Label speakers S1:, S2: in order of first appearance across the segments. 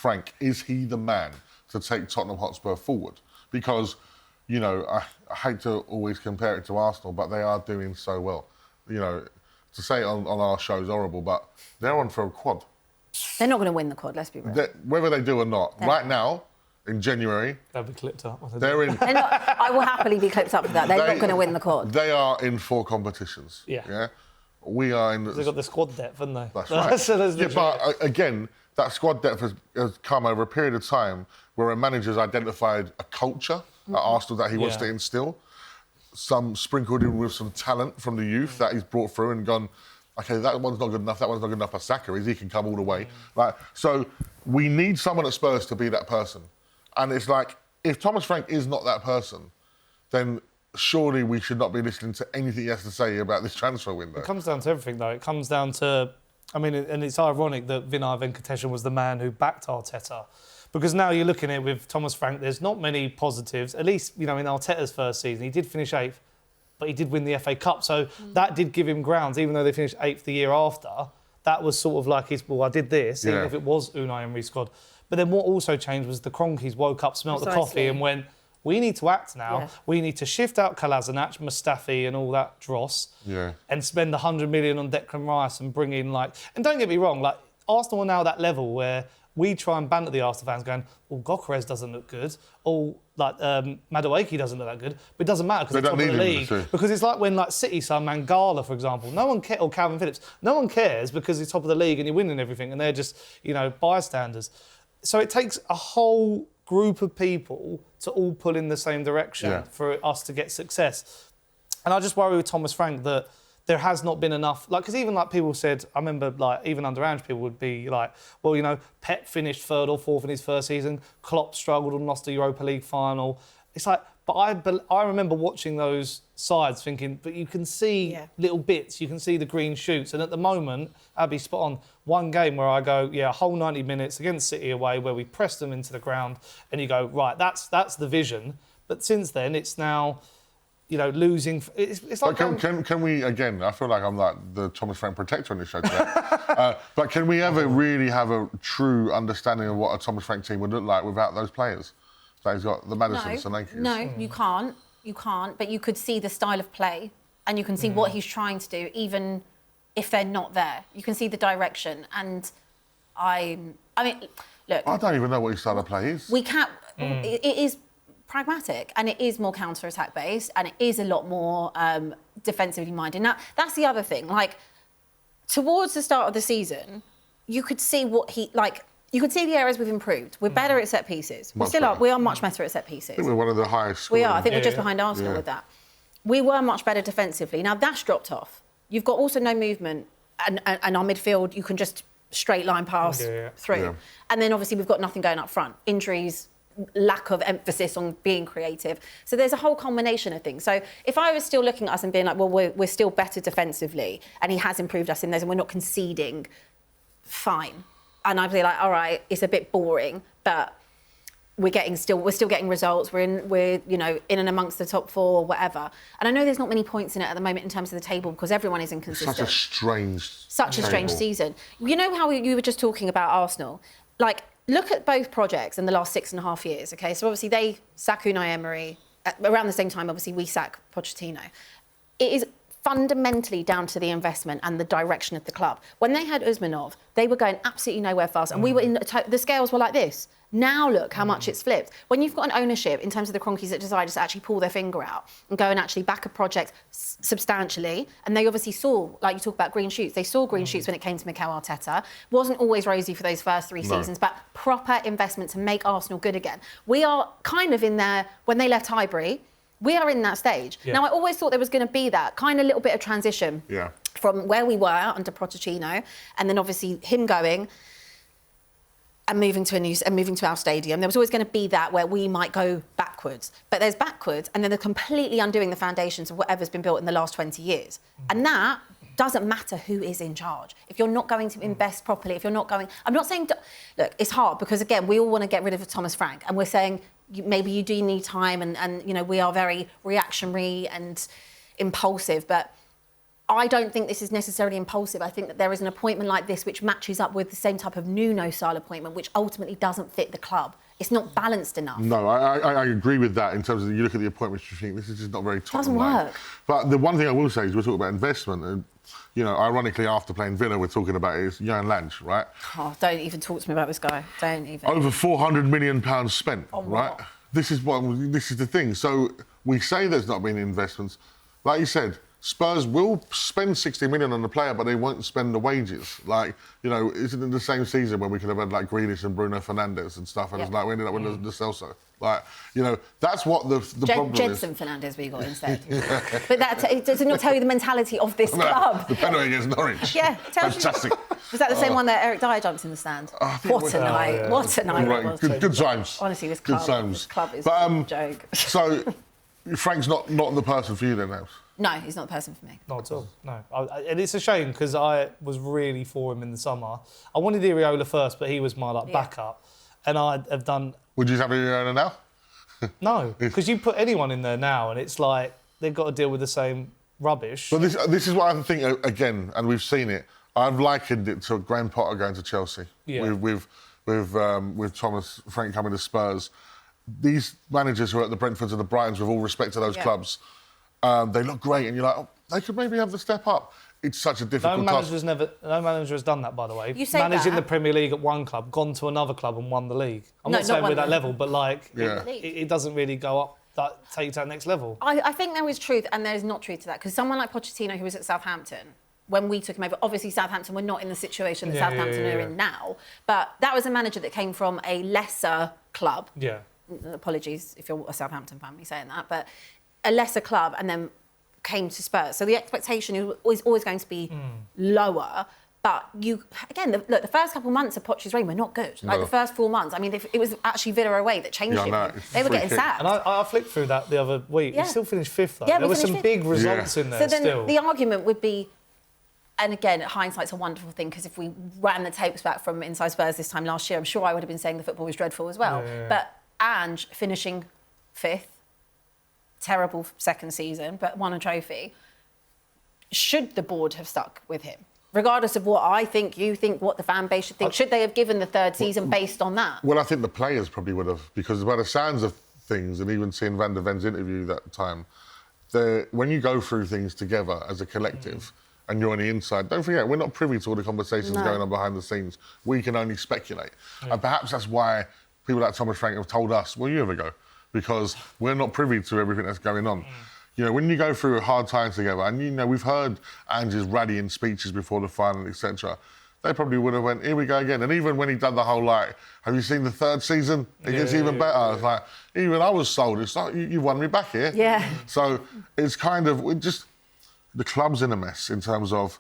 S1: Frank, is he the man to take Tottenham Hotspur forward? Because, you know, I hate to always compare it to Arsenal, but they are doing so well. You know, to say it on our show is horrible, but they're on for a quad.
S2: They're not going to win the quad, let's be real.
S1: Whether they do or not, right now, in January...
S3: They'll be clipped up.
S2: I will happily be clipped up for that. They're not going to win the quad.
S1: They are in 4 competitions.
S3: Yeah.
S1: We are in...
S3: They've got the squad depth, haven't they?
S1: That's right.
S3: So
S1: but again, that squad depth has come over a period of time where a manager's identified a culture at Arsenal that he wants to instill. Some sprinkled in with some talent from the youth that he's brought through and gone, OK, that one's not good enough, that one's not good enough for Saka, he can come all the way. So we need someone at Spurs to be that person. And it's like, if Thomas Frank is not that person, then surely we should not be listening to anything he has to say about this transfer window.
S3: It comes down to everything, though. It comes down to... I mean, and it's ironic that Vinay Venkateshan was the man who backed Arteta. Because now you're looking at it with Thomas Frank, there's not many positives. At least, you know, in Arteta's first season, he did finish 8th, but he did win the FA Cup. So that did give him grounds, even though they finished 8th the year after. That was sort of like his, well, I did this, even if it was Unai Emery's squad. But then what also changed was the Cronkies woke up, smelt the coffee and went, we need to act now. Yeah. We need to shift out Kolasinac, Mustafi and all that dross and spend 100 million on Declan Rice and bring in, like... And don't get me wrong, like, Arsenal are now at that level where we try and banter the Arsenal fans going, well, Gyökeres doesn't look good, or, like, Madueke doesn't look that good, but it doesn't matter because it's top of the league. Because it's like when, like, City signed Mangala, for example. No one cares, or Calvin Phillips. No one cares because he's top of the league and you're winning everything and they're just, you know, bystanders. So it takes a whole group of people to all pull in the same direction for us to get success. And I just worry with Thomas Frank that there has not been enough... Like, because even, like, people said... I remember, like, even under Ange, people would be like, well, you know, Pep finished 3rd or 4th in his first season. Klopp struggled and lost the Europa League final. It's like... But I remember watching those sides thinking, but you can see little bits, you can see the green shoots. And at the moment, Abbi, spot on, one game where I go, a whole 90 minutes against City away where we press them into the ground and you go, right, that's the vision. But since then, it's now, you know, losing... It's like...
S1: Can we, again, I feel like I'm like the Thomas Frank protector on this show today. But can we ever really have a true understanding of what a Thomas Frank team would look like without those players? So he's got the Madison, Sonny.
S2: No, you can't. You can't. But you could see the style of play and you can see what he's trying to do, even if they're not there. You can see the direction. And I mean, look...
S1: I don't even know what his style of play is.
S2: We can't... It is pragmatic and it is more counter-attack based and it is a lot more defensively minded. Now, that's the other thing. Like, towards the start of the season, you could see what he... Like, you could see the areas we've improved. We're better at set pieces. We are much better at set pieces.
S1: I think we're one of the highest.
S2: We are. I think we're just behind Arsenal with that. We were much better defensively. Now, that's dropped off. You've got also no movement and our midfield, you can just straight line pass through. Yeah. And then, obviously, we've got nothing going up front. Injuries, lack of emphasis on being creative. So there's a whole combination of things. So if I was still looking at us and being like, well, we're still better defensively and he has improved us in those and we're not conceding, fine. And I'd be like, all right, it's a bit boring, but we're still getting results. We're you know, in and amongst the top 4 or whatever. And I know there's not many points in it at the moment in terms of the table because everyone is inconsistent. Such a strange season. You know how you were just talking about Arsenal? Like, look at both projects in the last 6.5 years, OK? So obviously they sack Unai Emery. Around the same time, obviously, we sack Pochettino. It is fundamentally down to the investment and the direction of the club. When they had Usmanov, they were going absolutely nowhere fast, and we were in the scales were like this. Now look how much it's flipped. When you've got an ownership in terms of the Cronkies that decided to actually pull their finger out and go and actually back a project substantially, and they obviously saw, like you talk about green shoots, they saw green shoots when it came to Mikel Arteta. Wasn't always rosy for those first 3 seasons, but proper investment to make Arsenal good again. We are kind of in there, when they left Highbury, we are in that stage. Yeah. Now, I always thought there was going to be that kind of little bit of transition from where we were under Pochettino, and then obviously him going and moving to our stadium. There was always going to be that where we might go backwards. But there's backwards, and then they're completely undoing the foundations of whatever's been built in the last 20 years. And that doesn't matter who is in charge. If you're not going to invest properly, if you're not going... I'm not saying... Look, it's hard because, again, we all want to get rid of Thomas Frank, and we're saying maybe you do need time, and you know, we are very reactionary and impulsive, but I don't think this is necessarily impulsive. I think that there is an appointment like this which matches up with the same type of Nuno-style appointment, which ultimately doesn't fit the club. It's not balanced enough.
S1: No, I agree with that in terms of you look at the appointments, you think this is just not very Tottenham.
S2: Doesn't work.
S1: But the one thing I will say is we're talking about investment, and ironically after playing Villa, we're talking about is Jan Lange, right?
S2: Oh, don't even talk to me about this guy. Don't even.
S1: Over £400 million spent, right?
S2: What?
S1: This is the thing. So we say there's not been investments, like you said. Spurs will spend 60 million on the player, but they won't spend the wages. Isn't it the same season when we could have had like Grealish and Bruno Fernandes and stuff, and it's like we ended up with the Celso. That's what the problem is.
S2: Jedson Fernandes we got instead. But that does it not tell you the mentality of this club?
S1: The penalty against Norwich.
S2: Yeah,
S1: fantastic.
S2: Was that the same one that Eric Dyer jumped in the stand? What a night!
S3: Yeah.
S2: What a night!
S1: Right. Good times.
S2: Honestly, this
S1: good
S2: club,
S1: times.
S2: this club is a joke.
S1: So Frank's not the person for you then, House?
S2: No, he's not the person for me.
S3: Not at all, no. And it's a shame because I was really for him in the summer. I wanted Iraola first, but he was my backup. And I have done...
S1: Would you have Iraola now?
S3: No, because you put anyone in there now and it's like they've got to deal with the same rubbish.
S1: But this is what I think, again, and we've seen it, I've likened it to Graham Potter going to Chelsea with Thomas Frank coming to Spurs. These managers who are at the Brentfords and the Brightons, with all respect to those clubs, they look great, and you're like, they could maybe have the step up. It's such a difficult task.
S3: No manager has done that, by the way.
S2: You say
S3: managing
S2: that.
S3: the Premier League at one club, gone to another club and won the league. I'm
S2: No,
S3: not saying
S2: not
S3: we're
S2: won
S3: that level, but it doesn't really go up, take you to that next level.
S2: I think there is truth and there is not truth to that, because someone like Pochettino, who was at Southampton, when we took him over, obviously Southampton were not in the situation that Southampton are in now, but that was a manager that came from a lesser club.
S3: Yeah.
S2: Apologies if you're a Southampton fan me saying that, but a lesser club and then came to Spurs. So the expectation is always going to be lower. But the first couple of months of Poch's reign were not good.
S1: No.
S2: Like the first 4 months. I mean, it was actually Villa away that changed it. They were getting sacked.
S3: And I flicked through that the other week.
S2: Yeah.
S3: We still finished fifth, though.
S2: Yeah,
S3: there were some big results in there
S2: so then
S3: still.
S2: The argument would be, and again, hindsight's a wonderful thing, because if we ran the tapes back from Inside Spurs this time last year, I'm sure I would have been saying the football was dreadful as well.
S3: Yeah.
S2: But Ange finishing fifth, terrible second season, but won a trophy. Should the board have stuck with him? Regardless of what I think, you think, what the fan base should think, should they have given the third season based on that?
S1: Well, I think the players probably would have, because by the sounds of things, and even seeing Van der Ven's interview that time, when you go through things together as a collective and you're on the inside, don't forget, we're not privy to all the conversations going on behind the scenes. We can only speculate. And perhaps that's why people like Thomas Frank have told us, well, you have a go, because we're not privy to everything that's going on. When you go through hard times together, and we've heard Ange's rallying speeches before the final, etc., they probably would have went, here we go again. And even when he done the whole, have you seen the third season? It gets even better. It's like, even I was sold. It's like, you won me back here.
S2: Yeah.
S1: So it's kind of, the club's in a mess in terms of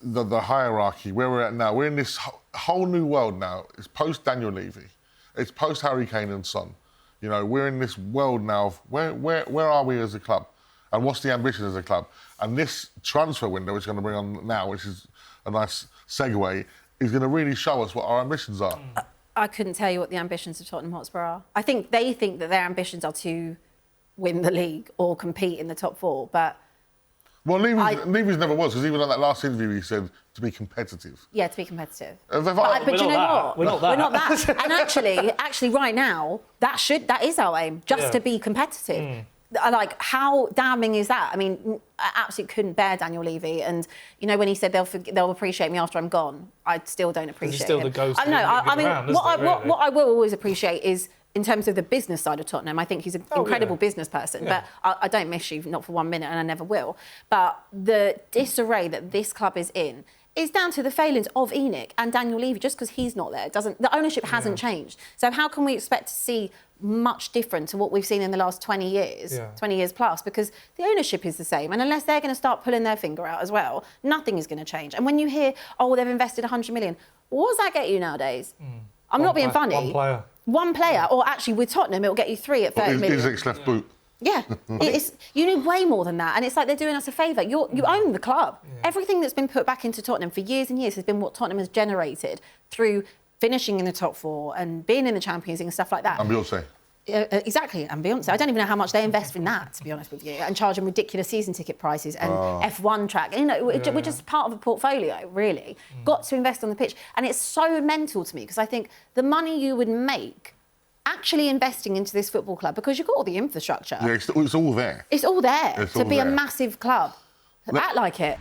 S1: the hierarchy, where we're at now. We're in this whole new world now. It's post Daniel Levy. It's post Harry Kane and Son. We're in this world now of where are we as a club? And what's the ambition as a club? And this transfer window, which is going to bring on now, which is a nice segue, is going to really show us what our ambitions are.
S2: I couldn't tell you what the ambitions of Tottenham Hotspur are. I think they think that their ambitions are to win the league or compete in the top four, but...
S1: Well, Levy's never was, because even on that last interview he said to be competitive.
S2: Yeah, to be competitive.
S1: But
S2: you know what?
S3: We're not that.
S2: We're not that. And actually, right now, that is our aim, just to be competitive. Like, how damning is that? I mean, I absolutely couldn't bear Daniel Levy, and when he said they'll appreciate me after I'm gone, I still don't appreciate
S3: He's still
S2: him.
S3: the ghost.
S2: I know. What I will always appreciate is, in terms of the business side of Tottenham, I think he's an incredible business person.
S3: Yeah.
S2: But I don't miss you, not for 1 minute, and I never will. But the disarray that this club is in is down to the failings of Enoch and Daniel Levy. Just because he's not there, the ownership hasn't changed. So how can we expect to see much different to what we've seen in the last 20 years, 20 years plus? Because the ownership is the same. And unless they're going to start pulling their finger out as well, nothing is going to change. And when you hear, they've invested 100 million, what does that get you nowadays? I'm not being funny. One player. Or actually with Tottenham, it'll get you 3 at 30 million.
S1: Isaac's left boot.
S2: Yeah, you need way more than that. And it's like they're doing us a favour. You own the club. Yeah. Everything that's been put back into Tottenham for years and years has been what Tottenham has generated through finishing in the top 4 and being in the Champions League and stuff like that.
S1: And Beyonce.
S2: Exactly, and Beyonce. I don't even know how much they invest in that, to be honest with you, and charging ridiculous season ticket prices and F1 track. You know, we're just part of a portfolio, really. Got to invest on the pitch. And it's so mental to me, because I think the money you would make actually investing into this football club, because you've got all the infrastructure.
S1: Yeah, it's all there.
S2: It's all there
S1: It's
S2: to
S1: all
S2: be a
S1: there.
S2: massive club. Act like it.